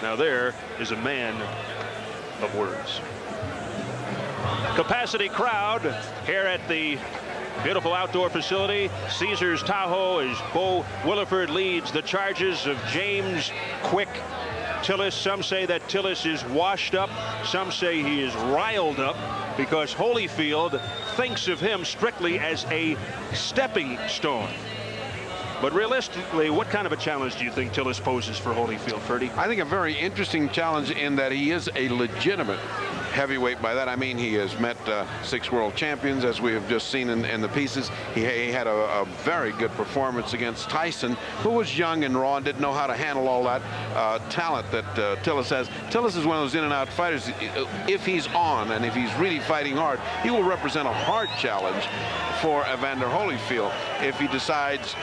Now there is a man of words. Capacity crowd here at the beautiful outdoor facility, Caesars Tahoe, as Bo Williford leads the charges of James Quick Tillis. Some say that Tillis is washed up. Some say he is riled up because Holyfield thinks of him strictly as a stepping stone. But realistically, what kind of a challenge do you think Tillis poses for Holyfield, Ferdy? I think a very interesting challenge in that he is a legitimate heavyweight. By that I mean he has met 6 world champions, as we have just seen in the pieces. He had a very good performance against Tyson, who was young and raw and didn't know how to handle all that talent that Tillis has. Tillis is one of those in and out fighters. If he's on and if he's really fighting hard, he will represent a hard challenge for Evander Holyfield if he decides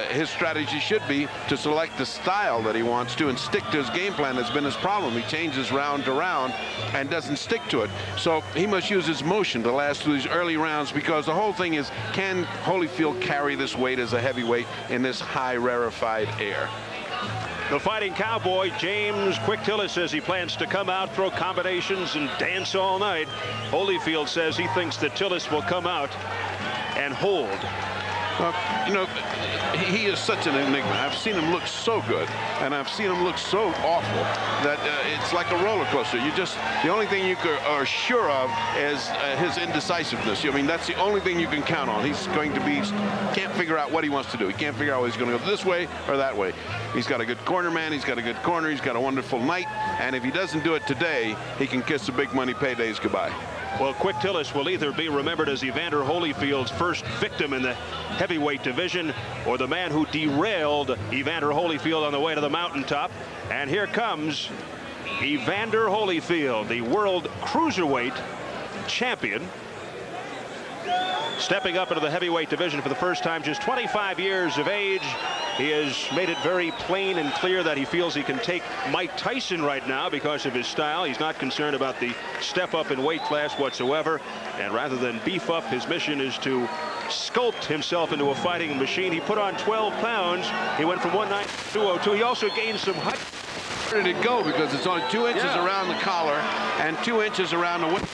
his strategy should be to select the style that he wants to and stick to his game plan. That's been his problem. He changes round to round and doesn't stick to it. So he must use his motion to last through these early rounds, because the whole thing is, can Holyfield carry this weight as a heavyweight in this high rarefied air? The fighting cowboy, James Quick Tillis, says he plans to come out, throw combinations, and dance all night. Holyfield says he thinks that Tillis will come out and hold. You know, he is such an enigma. I've seen him look so good, and I've seen him look so awful that it's like a roller coaster. The only thing you are sure of is his indecisiveness. I mean, that's the only thing you can count on. He's going to be, can't figure out what he wants to do. He can't figure out whether he's going to go this way or that way. He's got a good corner man. He's got a good corner. He's got a wonderful night. And if he doesn't do it today, he can kiss the big money paydays goodbye. Well, Quick Tillis will either be remembered as Evander Holyfield's first victim in the heavyweight division, or the man who derailed Evander Holyfield on the way to the mountaintop. And here comes Evander Holyfield, the world cruiserweight champion, stepping up into the heavyweight division for the first time, just 25 years of age. He has made it very plain and clear that he feels he can take Mike Tyson right now because of his style. He's not concerned about the step up in weight class whatsoever. And rather than beef up, his mission is to sculpt himself into a fighting machine. He put on 12 pounds. He went from 190 to 202. He also gained some height. Where did it go? Because it's only 2 inches around the collar and 2 inches around the waist.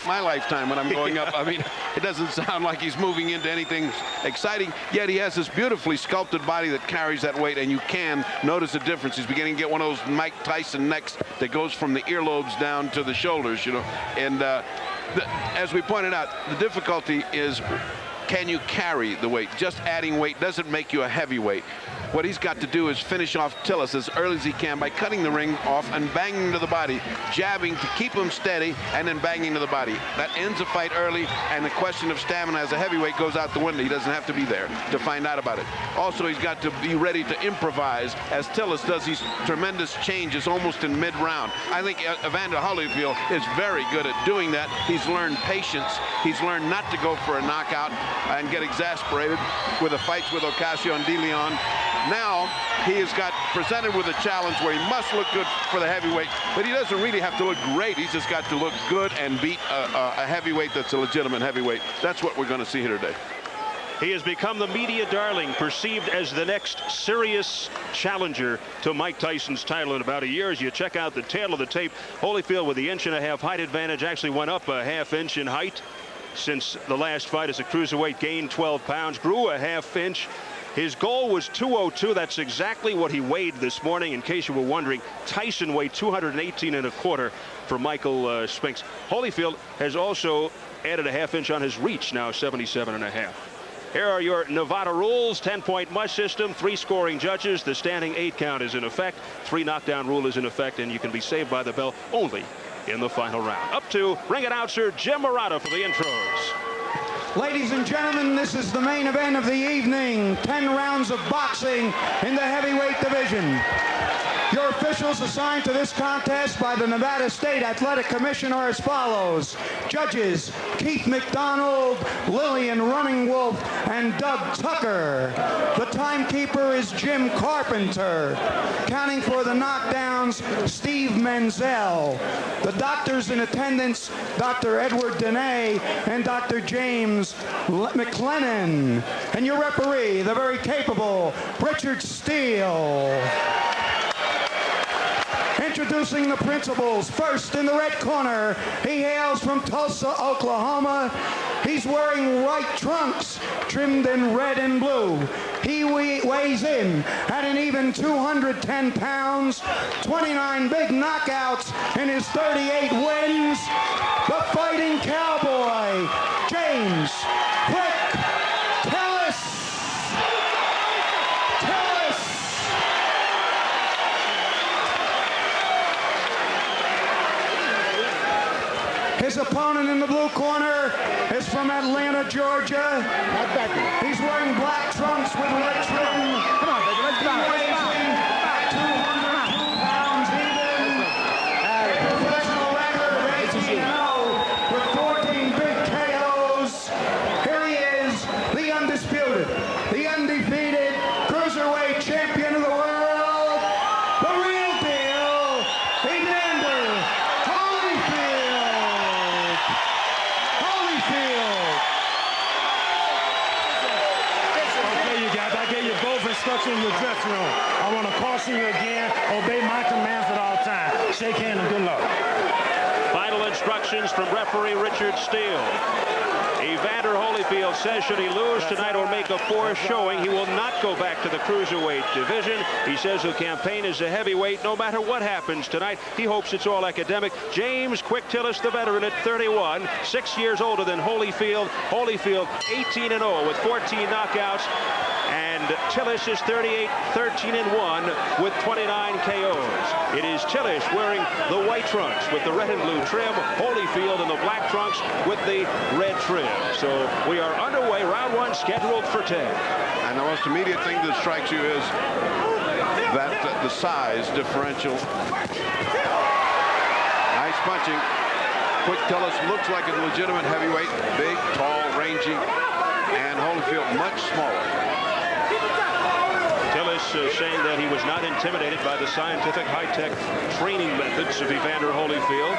My lifetime when I'm going up. I mean, it doesn't sound like he's moving into anything exciting, yet he has this beautifully sculpted body that carries that weight, and you can notice the difference. He's beginning to get one of those Mike Tyson necks that goes from the earlobes down to the shoulders, you know. And as we pointed out, the difficulty is, can you carry the weight? Just adding weight doesn't make you a heavyweight. What he's got to do is finish off Tillis as early as he can by cutting the ring off and banging to the body, jabbing to keep him steady, and then banging to the body. That ends a fight early, and the question of stamina as a heavyweight goes out the window. He doesn't have to be there to find out about it. Also, he's got to be ready to improvise, as Tillis does these tremendous changes almost in mid-round. I think Evander Holyfield is very good at doing that. He's learned patience. He's learned not to go for a knockout and get exasperated with the fights with Ocasio and De Leon. Now he has got presented with a challenge where he must look good for the heavyweight, but he doesn't really have to look great. He's just got to look good and beat a heavyweight that's a legitimate heavyweight. That's what we're going to see here today. He has become the media darling, perceived as the next serious challenger to Mike Tyson's title in about a year. As you check out the tail of the tape, Holyfield with the 1.5 inch height advantage actually went up a ½ inch in height since the last fight as a cruiserweight, gained 12 pounds, grew a ½ inch. His goal was 202. That's exactly what he weighed this morning. In case you were wondering, Tyson weighed 218.25 for Michael Spinks. Holyfield has also added a ½ inch on his reach, now 77.5. Here are your Nevada rules. 10-point mush system, 3 scoring judges. The standing 8 count is in effect. 3 knockdown rule is in effect, and you can be saved by the bell only in the final round. Up to ring announcer Jim Murata for the intros. Ladies and gentlemen, this is the main event of the evening. 10 rounds of boxing in the heavyweight division. Your officials assigned to this contest by the Nevada State Athletic Commission are as follows. Judges, Keith McDonald, Lillian Running Wolf, and Doug Tucker. The timekeeper is Jim Carpenter. Counting for the knockdowns, Steve Menzel. The doctors in attendance, Dr. Edward Dene and Dr. James McLennan. And your referee, the very capable Richard Steele. Introducing the principals. First in the red corner, he hails from Tulsa, Oklahoma. He's wearing white trunks trimmed in red and blue. He weighs in at an even 210 pounds, 29 big knockouts in his 38 wins. The Fighting Cowboy, James Quick Tillis. His opponent in the blue corner is from Atlanta, Georgia. He's wearing black trunks with red trim. Come on, baby, let's go. He weighs in at 202 pounds even. A professional record of 18-0 with 14 big KOs. Here he is, the undisputed, the undefeated cruiserweight champion of the world, the real deal, Evander in your dressing room. I want to caution you again, obey my commands at all times. Shake hands and good luck. Final instructions from referee Richard Steele. Evander Holyfield says should he lose tonight or make a poor showing, he will not go back to the cruiserweight division. He says he'll campaign as a heavyweight no matter what happens tonight. He hopes it's all academic. James Quick Tillis, the veteran at 31, 6 years older than Holyfield. Holyfield 18-0 with 14 knockouts. And Tillis is 38, 13-1 with 29 KOs. It is Tillis wearing the white trunks with the red and blue trim. Holyfield in the black trunks with the red trim. So we are underway, round one scheduled for 10. And the most immediate thing that strikes you is that the size differential. Nice punching. Quick Tillis looks like a legitimate heavyweight. Big, tall, rangy, and Holyfield much smaller. Tillis saying that he was not intimidated by the scientific high-tech training methods of Evander Holyfield.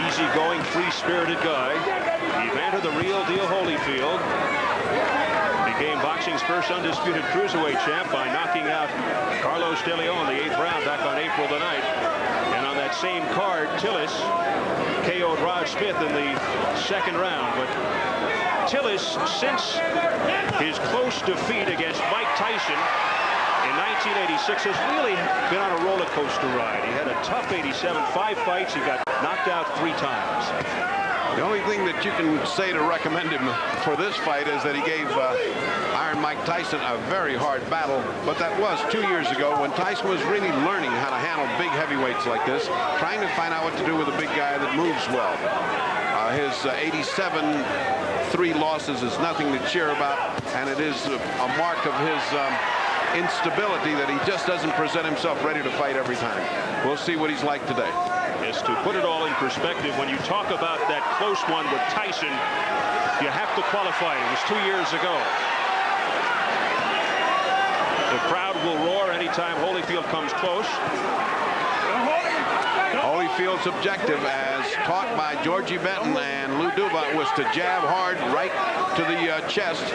Easy-going, free-spirited guy. Evander, the real deal Holyfield, became boxing's first undisputed cruiserweight champ by knocking out Carlos De Leon in the 8th round back on April the 9th. And on that same card, Tillis KO'd Rod Smith in the 2nd round. But Tillis, since his close defeat against Mike Tyson in 1986, has really been on a roller coaster ride. He had a tough 87, 5 fights. He got knocked out 3 times. The only thing that you can say to recommend him for this fight is that he gave Iron Mike Tyson a very hard battle, but that was 2 years ago when Tyson was really learning how to handle big heavyweights like this, trying to find out what to do with a big guy that moves well. His 87 3 losses is nothing to cheer about, and it is a mark of his instability that he just doesn't present himself ready to fight every time. We'll see what he's like today. Yes, to put it all in perspective, when you talk about that close one with Tyson, you have to qualify. It was 2 years ago. The crowd will roar anytime Holyfield comes close. Holyfield's objective, as taught by Georgie Benton and Lou Duba, was to jab hard right to the chest.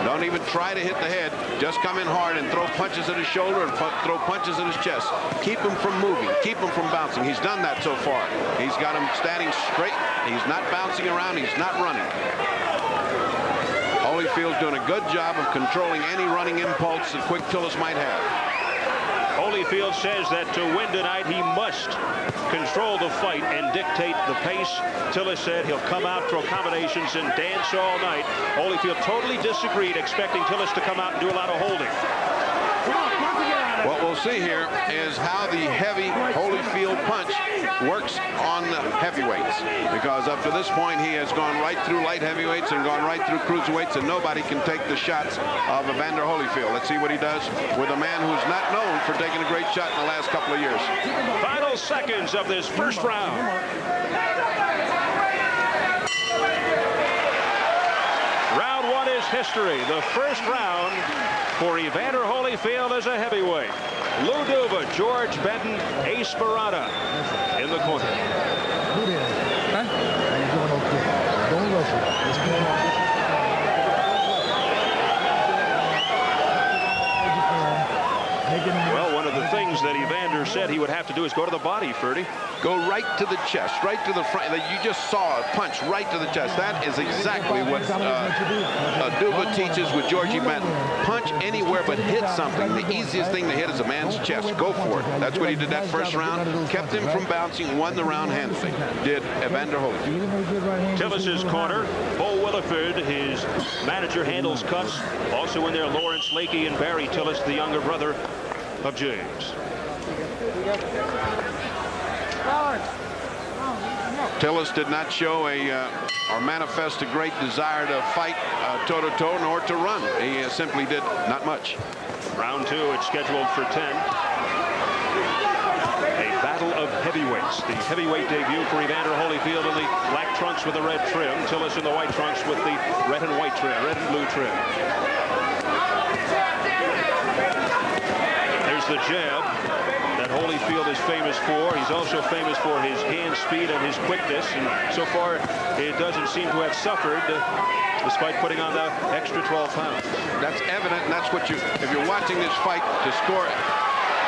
Don't even try to hit the head. Just come in hard and throw punches at his shoulder and throw punches at his chest. Keep him from moving. Keep him from bouncing. He's done that so far. He's got him standing straight. He's not bouncing around. He's not running. Holyfield's doing a good job of controlling any running impulse that Quick Tillis might have. Holyfield says that to win tonight, he must control the fight and dictate the pace. Tillis said he'll come out, throw combinations, and dance all night. Holyfield totally disagreed, expecting Tillis to come out and do a lot of holding. What we'll see here is how the heavy Holyfield punch works on the heavyweights, because up to this point he has gone right through light heavyweights and gone right through cruiserweights, and nobody can take the shots of Evander Holyfield. Let's see what he does with a man who's not known for taking a great shot in the last couple of years. Final seconds of this first round. Round one is history. The first round for Evander Holyfield as a heavyweight. Lou Duva, George Benton, Ace Barada in the corner. Well, one of the things that Evander said he would have to do is go to the body, Ferdy. Go right to the chest, right to the front. You just saw a punch right to the chest. That is exactly what Duva teaches with Georgie Benton. Punch anywhere but hit something. The easiest thing to hit is a man's chest. Go for it. That's what he did that first round. Kept him from bouncing, won the round handily. Did Evander Holyfield. Tillis's corner, Bo Williford, his manager, handles cuts. Also in there, Lawrence Lakey and Barry Tillis, the younger brother of James. Tillis did not show or manifest a great desire to fight toe-to-toe nor to run. He simply did not much. Round 2, it's scheduled for 10. A battle of heavyweights. The heavyweight debut for Evander Holyfield in the black trunks with the red trim. Tillis in the white trunks with the red and white trim, red and blue trim. There's the jab that Holyfield is famous for. He's also famous for his hand speed and his quickness, and so far it doesn't seem to have suffered despite putting on the extra 12 pounds. That's evident, and that's what if you're watching this fight to score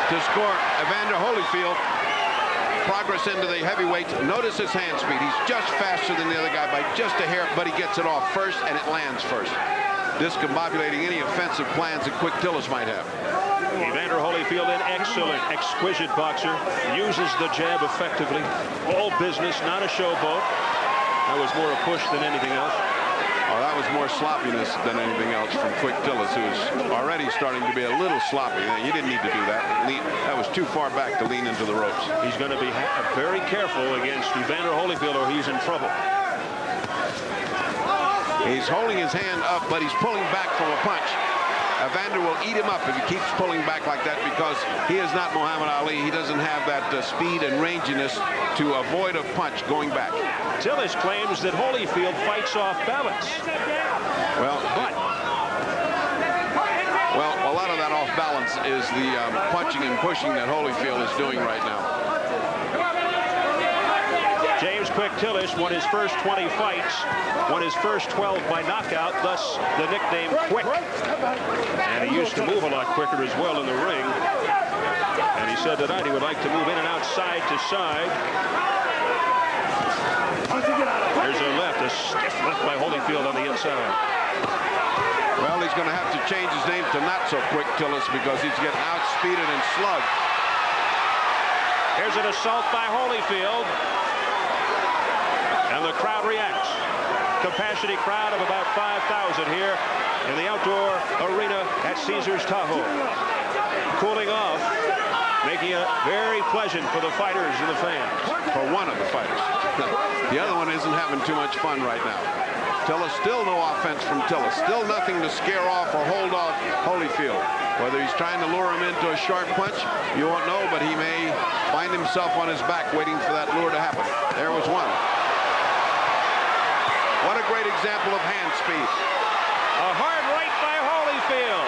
Evander Holyfield progress into the heavyweight, notice his hand speed. He's just faster than the other guy by just a hair, but he gets it off first and it lands first, discombobulating any offensive plans that Quick Tillis might have. Evander Holyfield, an excellent, exquisite boxer, uses the jab effectively. All business, not a showboat. That was more a push than anything else. Oh, that was more sloppiness than anything else from Quick Tillis, who's already starting to be a little sloppy. You didn't need to do that. That was too far back to lean into the ropes. He's going to be very careful against Evander Holyfield or he's in trouble. He's holding his hand up, but he's pulling back from a punch. Evander will eat him up if he keeps pulling back like that because he is not Muhammad Ali. He doesn't have that speed and ranginess to avoid a punch going back. Tillis claims that Holyfield fights off balance. Well, a lot of that off balance is the punching and pushing that Holyfield is doing right now. James Quick Tillis won his first 20 fights, won his first 12 by knockout, thus the nickname Quick. And he used to move a lot quicker as well in the ring. And he said tonight he would like to move in and out side to side. There's a left, a stiff left by Holyfield on the inside. Well, he's going to have to change his name to Not So Quick Tillis because he's getting outspeeded and slugged. Here's an assault by Holyfield. And the crowd reacts. Capacity crowd of about 5,000 here in the outdoor arena at Caesars Tahoe. Cooling off, making it very pleasant for the fighters and the fans. For one of the fighters. The other one isn't having too much fun right now. Tillis, still no offense from Tillis. Still nothing to scare off or hold off Holyfield. Whether he's trying to lure him into a sharp punch, you won't know, but he may find himself on his back waiting for that lure to happen. There was one. What a great example of hand speed. A hard right by Holyfield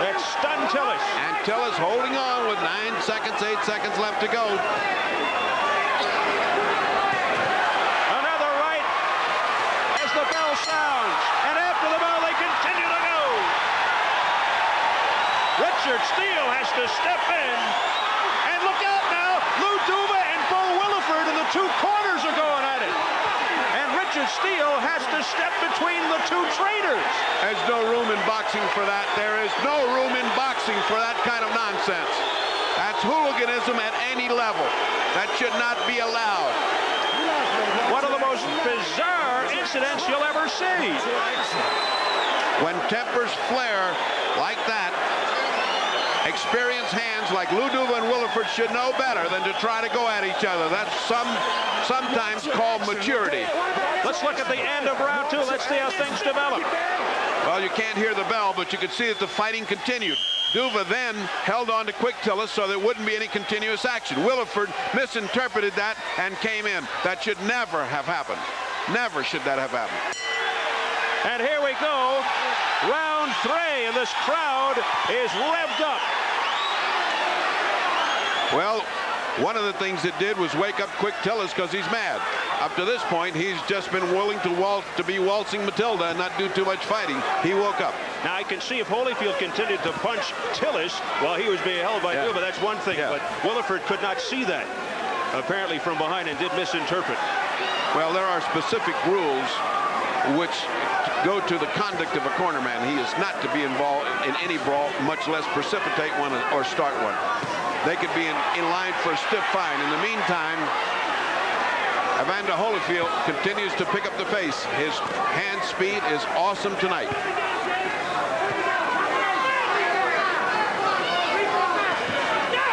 that stunned Tillis. And Tillis holding on with 9 seconds, 8 seconds left to go. Another right as the bell sounds. And after the bell, they continue to go. Richard Steele has to step in. And look out now. Lou Duva and Bo Williford in the two corners are going at it. Richard Steele has to step between the two traitors. There's no room in boxing for that. There is no room in boxing for that kind of nonsense. That's hooliganism at any level. That should not be allowed. One of the most bizarre incidents you'll ever see. When tempers flare like that, experienced hands like Lou Duva and Williford should know better than to try to go at each other. That's sometimes called maturity. Let's look at the end of round 2. Let's see how things develop. Well, you can't hear the bell, but you could see that the fighting continued. Duva then held on to Quick Tillis so there wouldn't be any continuous action. Williford misinterpreted that and came in. That should never have happened. Never should that have happened. And here we go. Round 3, and this crowd is revved up. Well, one of the things it did was wake up Quick Tillis because he's mad. Up to this point, he's just been willing to be waltzing Matilda and not do too much fighting. He woke up. Now, I can see if Holyfield continued to punch Tillis while he was being held by Duva, that's one thing. But Williford could not see that, apparently, from behind, and did misinterpret. Well, there are specific rules which go to the conduct of a cornerman. He is not to be involved in any brawl, much less precipitate one or start one. They could be in line for a stiff fine. In the meantime, Evander Holyfield continues to pick up the pace. His hand speed is awesome tonight.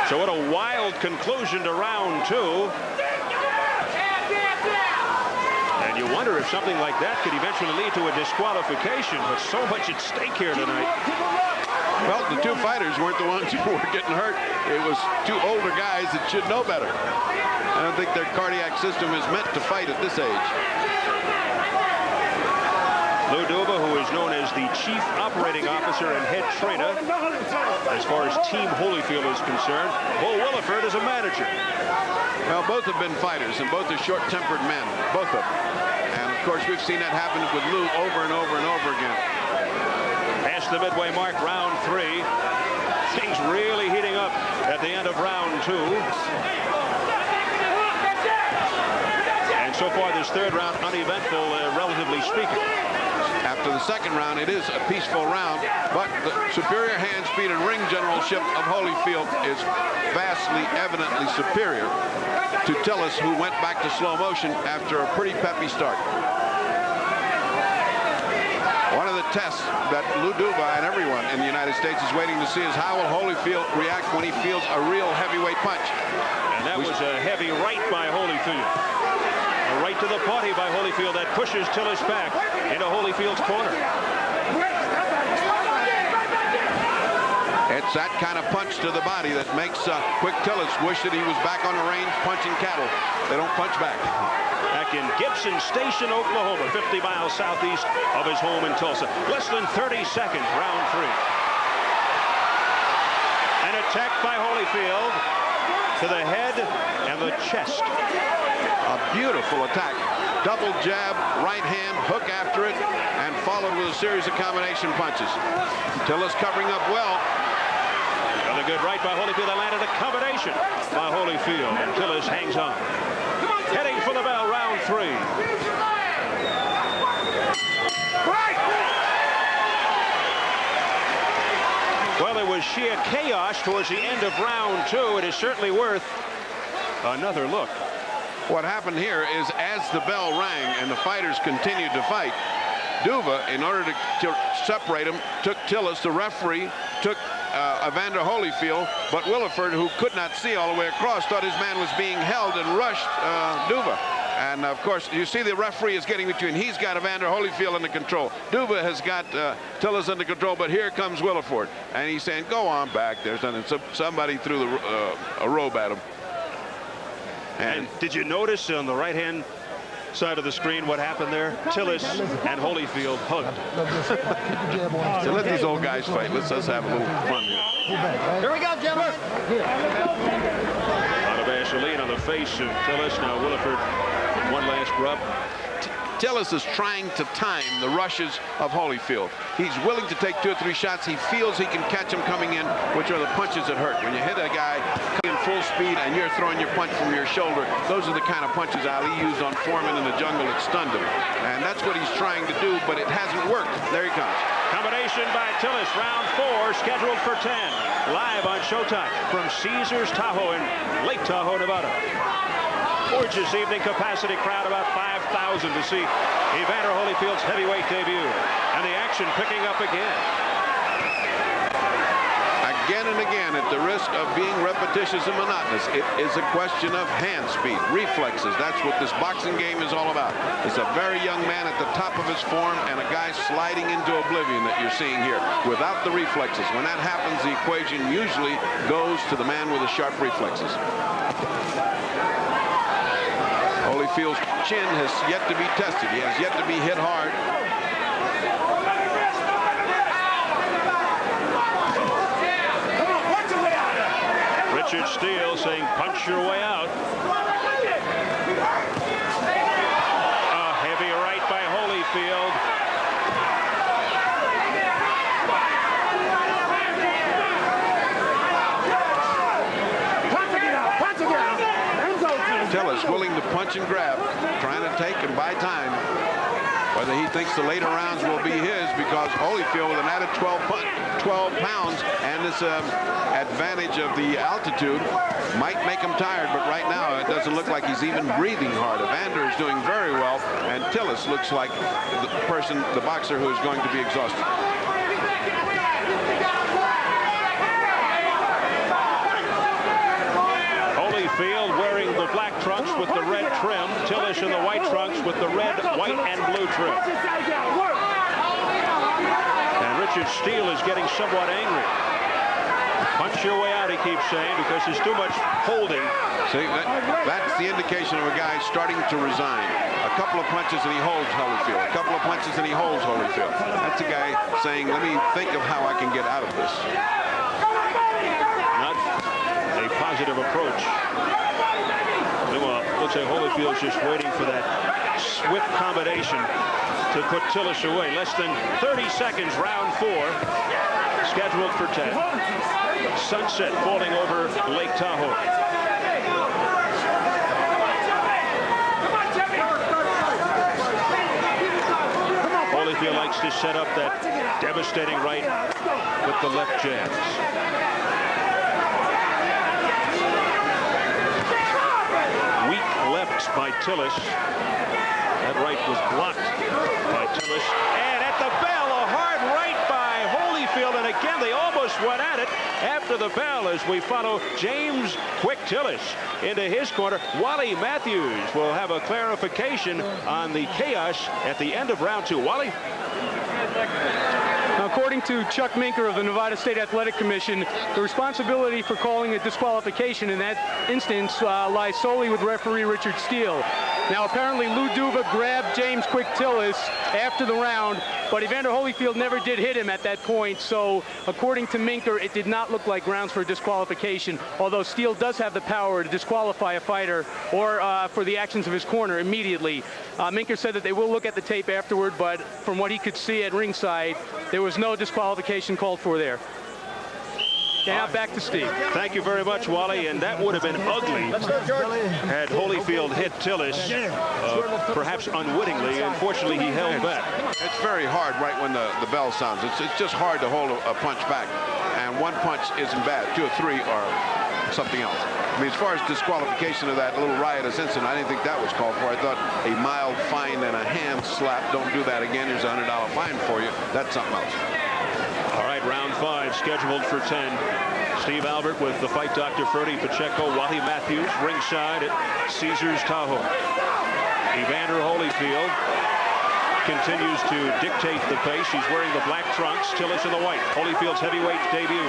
So what a wild conclusion to round 2. And you wonder if something like that could eventually lead to a disqualification, but so much at stake here tonight. Well, the two fighters weren't the ones who were getting hurt. It was two older guys that should know better. I don't think their cardiac system is meant to fight at this age. Lou Duva, who is known as the Chief Operating Officer and head trainer as far as Team Holyfield is concerned. Bull Williford is a manager. Well, both have been fighters, and both are short-tempered men, both of them. And, of course, we've seen that happen with Lou over and over and over again. Past the midway mark, round 3. Things really heating up at the end of round 2. And so far, this third round, uneventful, relatively speaking. After the second round, it is a peaceful round, but the superior hand speed and ring generalship of Holyfield is vastly, evidently superior to Tillis, who went back to slow motion after a pretty peppy start. One of the tests that Lou Duva and everyone in the United States is waiting to see is how will Holyfield react when he feels a real heavyweight punch. And that was a heavy right by Holyfield. A right to the body by Holyfield that pushes Tillis back into Holyfield's corner. It's that kind of punch to the body that makes Quick Tillis wish that he was back on the range punching cattle. They don't punch back. Back in Gibson Station, Oklahoma, 50 miles southeast of his home in Tulsa. Less than 30 seconds, round 3. An attack by Holyfield to the head and the chest. A beautiful attack. Double jab, right hand, hook after it, and followed with a series of combination punches. Tillis covering up well. Another good right by Holyfield. That landed a combination by Holyfield. And Tillis hangs on. Heading for the bell, round 3. Well, there was sheer chaos towards the end of round 2. It is certainly worth another look. What happened here is as the bell rang and the fighters continued to fight, Duva, in order to separate them, took Tillis. The referee took Evander Holyfield, but Williford, who could not see all the way across, thought his man was being held and rushed Duva. And, of course, you see the referee is getting between. He's got Evander Holyfield under control. Duva has got Tillis under control, but here comes Williford. And he's saying, go on back there. And somebody threw a robe at him. And did you notice on the right-hand side of the screen what happened there? Tillis and Holyfield hugged. So let these old guys fight. Let's just have a little fun here. Here we go, gentlemen. A lot of Vaseline on the face of Tillis. Now Williford, one last rub. Tillis is trying to time the rushes of Holyfield. He's willing to take 2 or 3 shots. He feels he can catch him coming in, which are the punches that hurt. When you hit a guy in full speed and you're throwing your punch from your shoulder, those are the kind of punches Ali used on Foreman in the jungle that stunned him. And that's what he's trying to do, but it hasn't worked. There he comes. Combination by Tillis, round 4, scheduled for 10. Live on Showtime from Caesars Tahoe in Lake Tahoe, Nevada. Gorgeous evening, capacity crowd about 5,000 to see Evander Holyfield's heavyweight debut. And the action picking up again. Again and again, at the risk of being repetitious and monotonous, it is a question of hand speed, reflexes. That's what this boxing game is all about. It's a very young man at the top of his form and a guy sliding into oblivion that you're seeing here without the reflexes. When that happens, the equation usually goes to the man with the sharp reflexes. Holyfield's chin has yet to be tested. He has yet to be hit hard. Richard Steele saying, punch your way out. A heavy right by Holyfield. Tillis willing to punch and grab, trying to take and buy time. Whether he thinks the later rounds will be his, because Holyfield with an added 12 pounds and this advantage of the altitude might make him tired, but right now it doesn't look like he's even breathing hard. Evander is doing very well, and Tillis looks like the boxer who is going to be exhausted. Holyfield wearing the black trunks with the red trim. Tillis in the white trunks with the red, white, and blue trim. And Richard Steele is getting somewhat angry. Punch your way out, he keeps saying, because there's too much holding. See, that's the indication of a guy starting to resign. A couple of punches and he holds Holyfield. A couple of punches and he holds Holyfield. That's a guy saying, let me think of how I can get out of this. Not a positive approach. Meanwhile, looks like Holyfield's just waiting for that swift combination to put Tillis away. Less than 30 seconds, round 4, scheduled for 10. Sunset falling over Lake Tahoe. Holyfield likes to set up that devastating right with the left jabs. Weak left by Tillis. That right was blocked by Tillis. And at the bell, a hard right by Holyfield. And again, they almost went at it after the bell as we follow James Quick Tillis into his corner. Wally Matthews will have a clarification on the chaos at the end of round 2. Wally? Now, according to Chuck Minker of the Nevada State Athletic Commission, the responsibility for calling a disqualification in that instance lies solely with referee Richard Steele. Now, apparently Lou Duva grabbed James Quick Tillis after the round, but Evander Holyfield never did hit him at that point, so according to Minker, it did not look like grounds for disqualification, although Steele does have the power to disqualify a fighter or for the actions of his corner immediately. Minker said that they will look at the tape afterward, but from what he could see at ringside, there was no disqualification called for there. Now back to Steve. Thank you very much, Wally. And that would have been ugly had Holyfield hit Tillis, perhaps unwittingly. Unfortunately, he held back. It's very hard right when the bell sounds. It's just hard to hold a punch back. And one punch isn't bad. 2 or 3 are something else. I mean, as far as disqualification of that little riotous incident, I didn't think that was called for. I thought a mild fine and a hand slap. Don't do that again. Here's a $100 fine for you. That's something else. All right, round 5 scheduled for 10. Steve Albert with the fight doctor Freddie Pacheco, Wally Matthews ringside at Caesars Tahoe. Evander Holyfield continues to dictate the pace. He's wearing the black trunks. Tillis in the white. Holyfield's heavyweight debut.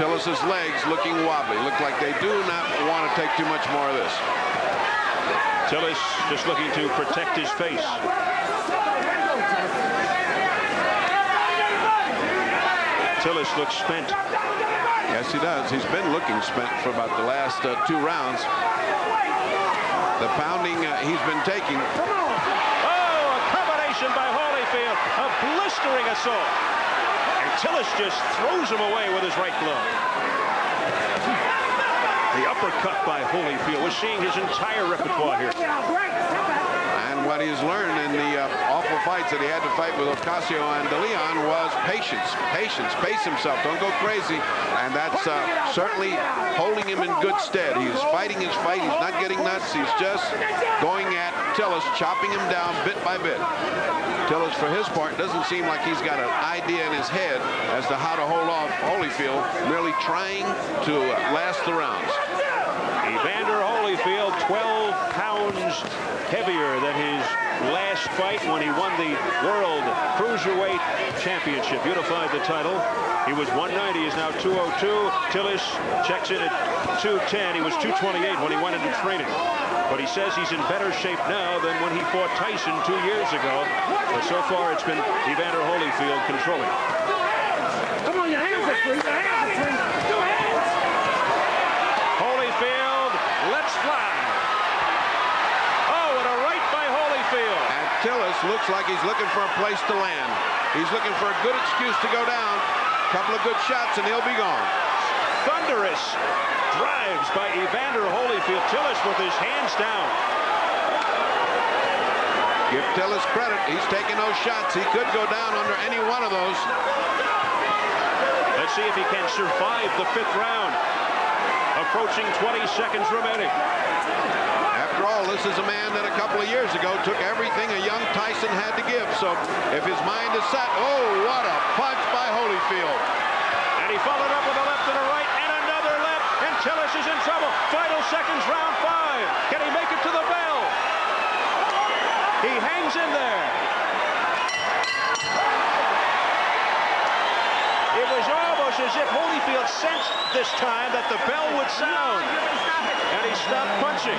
Tillis's legs looking wobbly. Look like they do not want to take too much more of this. Tillis just looking to protect his face. Tillis looks spent. Yes, he does. He's been looking spent for about the last 2 rounds. The pounding he's been taking. Oh, a combination by Holyfield. A blistering assault. And Tillis just throws him away with his right glove. The uppercut by Holyfield. We're seeing his entire repertoire here. And what he's learned in the awful fights that he had to fight with Ocasio and De Leon was patience. Patience. Pace himself. Don't go crazy. And that's certainly holding him in good stead. He's fighting his fight. He's not getting nuts. He's just going at Tillis, chopping him down bit by bit. Tillis, for his part, doesn't seem like he's got an idea in his head as to how to hold off Holyfield, merely trying to last the rounds. Evander Holyfield, 12 pounds heavier than his last fight when he won the World Cruiserweight Championship. Unified the title. He was 190. He's now 202. Tillis checks in at 210. He was 228 when he went into training. But he says he's in better shape now than when he fought Tyson 2 years ago. But so far, it's been Evander Holyfield controlling. Come on, your hands are free. Your hands are free. Your hands. Holyfield, let's fly. Oh, and a right by Holyfield. And Tillis looks like he's looking for a place to land. He's looking for a good excuse to go down. A couple of good shots and he'll be gone. Thunderous drives by Evander Holyfield. Tillis with his hands down. Give Tillis credit. He's taking those shots. He could go down under any one of those. Let's see if he can survive the 5th round. Approaching 20 seconds remaining. After all, this is a man that a couple of years ago took everything a young Tyson had to give. So if his mind is set, oh, what a punch by Holyfield. And he followed up with a left and a right and another left. And Tillis is in trouble. Final seconds, round 5. Can he make it to the bell? He hangs in there. It was almost as if Holyfield sensed this time that the bell would sound. And he stopped punching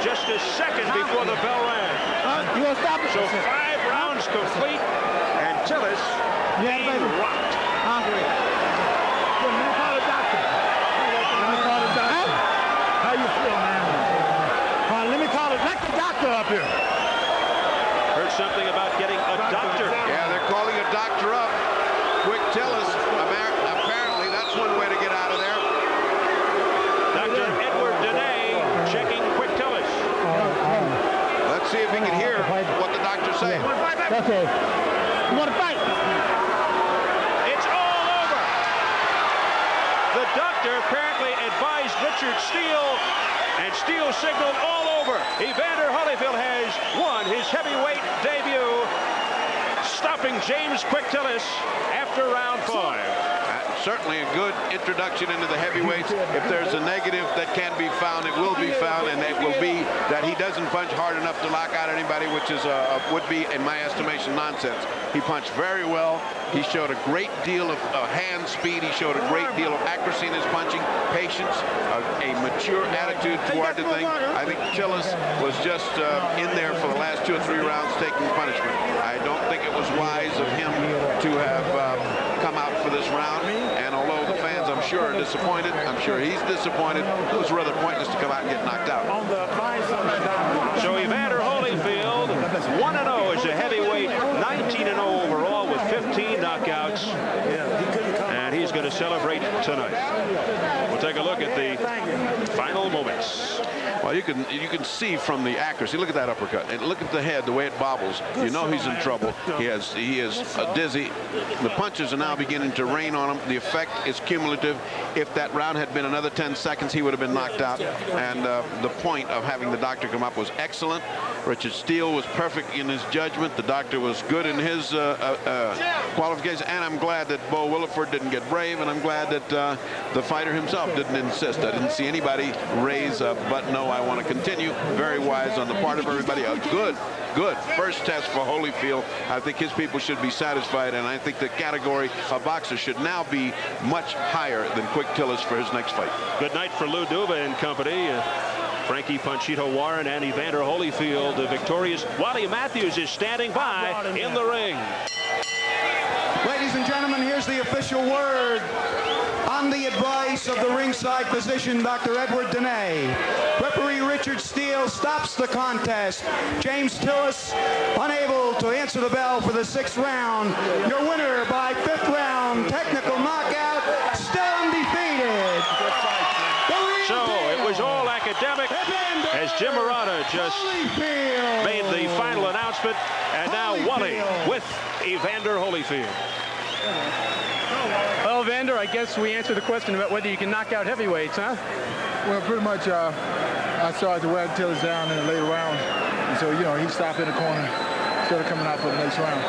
just a second before the bell rang. You gonna stop it? So 5 rounds complete, and Tillis being rocked. Let me call the doctor. Let me call the doctor. How you feel, man? Let me call it. Let the doctor up here. Heard something about getting a doctor. Yeah, they're calling a doctor up. Quick Tillis. Apparently, that's one way to get out of there. Dr. Edward Dene checking Quick Tillis. Let's see if he can hear what the doctor's saying. Okay. You want to fight? It's all over. The doctor apparently advised Richard Steele, and Steele signaled all over. Evander Holyfield has won his heavyweight debut, stopping James Quick Tillis after round 5. Certainly a good introduction into the heavyweights. If there's a negative that can be found, it will be found, and it will be that he doesn't punch hard enough to knock out anybody, which is would be, in my estimation, nonsense. He punched very well. He showed a great deal of hand speed. He showed a great deal of accuracy in his punching, patience, a mature attitude toward the thing. I think Tillis was just in there for the last 2 or 3 rounds taking punishment. I don't think it was wise of him to have come out for this round. And although the fans, I'm sure, are disappointed, I'm sure he's disappointed, it was rather pointless to come out and get knocked out. So Evander Holyfield, 1-0 as a heavyweight, 19-0 overall with 15 knockouts. And he's going to celebrate tonight. We'll take a look at the final moments. Well, you can see from the accuracy. Look at that uppercut, and look at the head, the way it bobbles. You know he's in trouble. He is dizzy. The punches are now beginning to rain on him. The effect is cumulative. If that round had been another 10 seconds, he would have been knocked out. And the point of having the doctor come up was excellent. Richard Steele was perfect in his judgment. The doctor was good in his qualification. And I'm glad that Bo Williford didn't get brave, and I'm glad that the fighter himself didn't insist. I didn't see anybody raise a button. No, I want to continue. Very wise on the part of everybody. A good first test for Holyfield. I think his people should be satisfied, and I think the category of boxers should now be much higher than Quick Tillis for his next fight. Good night for Lou Duva and company. Frankie Panchito Warren and Evander Holyfield victorious. Wally Matthews is standing by in the ring. Ladies and gentlemen, here's the official word. On the advice of the ringside physician, Dr. Edward Dene, referee Richard Steele stops the contest. James Tillis, unable to answer the bell for the 6th round. Your winner by 5th round, technical knockout, still undefeated. So it was all academic as Jim Murata just made the final announcement. And now Wally with Evander Holyfield. Well, Evander, I guess we answered the question about whether you can knock out heavyweights, huh? Well, pretty much I started to wear Tillis down in the later round. And so, he stopped in the corner instead of coming out for the next round.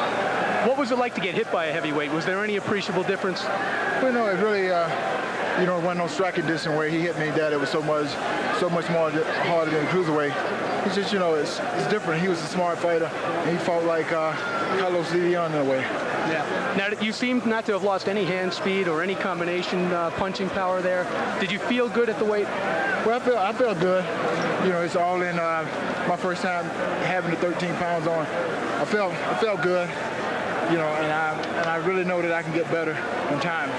What was it like to get hit by a heavyweight? Was there any appreciable difference? Well, no, it really, it wasn't no striking distance where he hit me that it was so much more harder than the cruiserweight. It's just, it's different. He was a smart fighter, and he fought like Carlos Leon in a way. Yeah. Now, you seem not to have lost any hand speed or any combination punching power there. Did you feel good at the weight? Well, I felt good. It's all in my first time having the 13 pounds on. I felt good, and I really know that I can get better in time.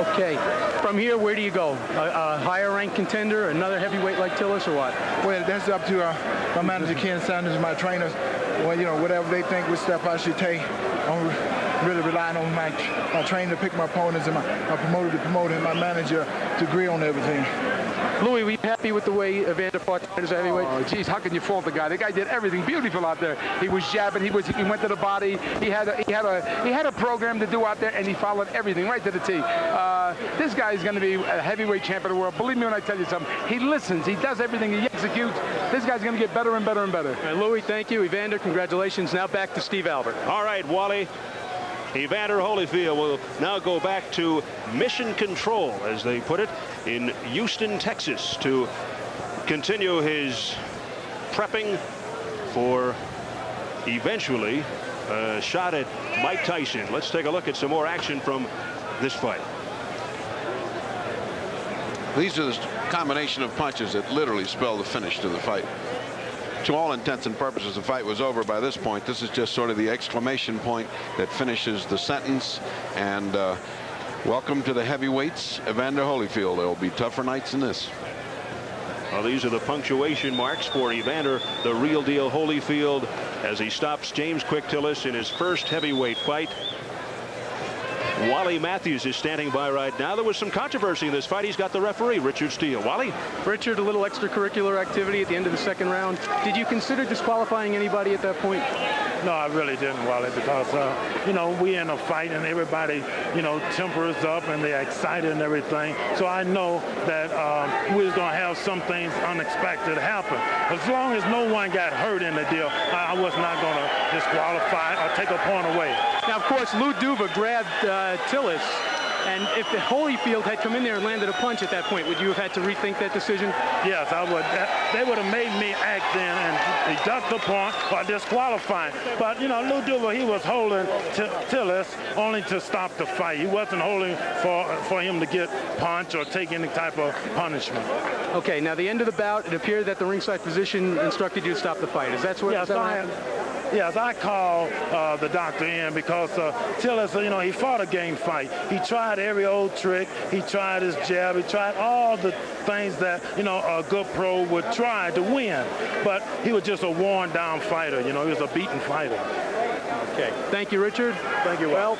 Okay. From here, where do you go? A higher ranked contender, another heavyweight like Tillis, or what? Well, that's up to my manager, Ken Sanders, and my trainers. Well, whatever they think, which step I should take. really relying on my trainer to pick my opponents and my promoter to promote and my manager to agree on everything. Louis, were you happy with the way Evander fought as a heavyweight? Oh, geez, how can you fault the guy? The guy did everything beautiful out there. He was jabbing. He went to the body. He had a program to do out there, and he followed everything right to the T. This guy is going to be a heavyweight champion of the world. Believe me when I tell you something. He listens. He does everything. He executes. This guy's going to get better and better and better. Louis, thank you. Evander, congratulations. Now back to Steve Albert. All right, Wally. Evander Holyfield will now go back to mission control, as they put it, in Houston, Texas, to continue his prepping for eventually a shot at Mike Tyson. Let's take a look at some more action from this fight. These are the combination of punches that literally spell the finish to the fight. To all intents and purposes, the fight was over by this point. This is just sort of the exclamation point that finishes the sentence. And welcome to the heavyweights, Evander Holyfield. There will be tougher nights than this. Well, these are the punctuation marks for Evander, the real deal Holyfield, as he stops James Quick Tillis in his first heavyweight fight. Wally Matthews is standing by right now. There was some controversy in this fight. He's got the referee, Richard Steele. Wally? Richard, a little extracurricular activity at the end of the second round. Did you consider disqualifying anybody at that point? No, I really didn't, Wally, because, you know, we in a fight and everybody, you know, tempers up and they're excited and everything. So I know that we're going to have some things unexpected happen. As long as no one got hurt in the deal, I was not going to disqualify or take a point away. Now, of course, Lou Duva grabbed Tillis, and if the Holyfield had come in there and landed a punch at that point, would you have had to rethink that decision? Yes, I would. They would have made me act then and deduct the point or disqualify. But, you know, Lou Duva, he was holding Tillis only to stop the fight. He wasn't holding for him to get punched or take any type of punishment. Okay, now the end of the bout, it appeared that the ringside physician instructed you to stop the fight. Is that what happened? Yes, I called the doctor in because Tillis, you know, he fought a game fight. He tried every old trick. He tried his jab. He tried all the things that, you know, a good pro would try to win. But he was just a worn-down fighter. You know, he was a beaten fighter. Okay. Thank you, Richard. Thank you. Well,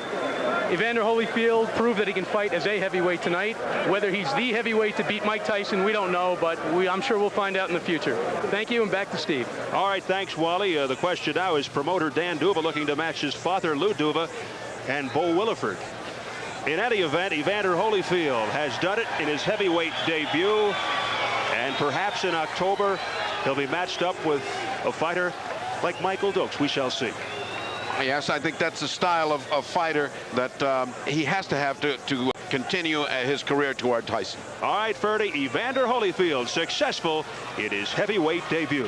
Evander Holyfield proved that he can fight as a heavyweight tonight. Whether he's the heavyweight to beat Mike Tyson, we don't know, but I'm sure we'll find out in the future. Thank you, and back to Steve. All right, thanks, Wally. The question now is promoter Dan Duva looking to match his father, Lou Duva, and Bo Williford. In any event, Evander Holyfield has done it in his heavyweight debut, and perhaps in October he'll be matched up with a fighter like Michael Dokes. We shall see. Yes, I think that's the style of fighter that he has to have to continue his career toward Tyson. All right, Ferdy, Evander Holyfield successful in his heavyweight debut.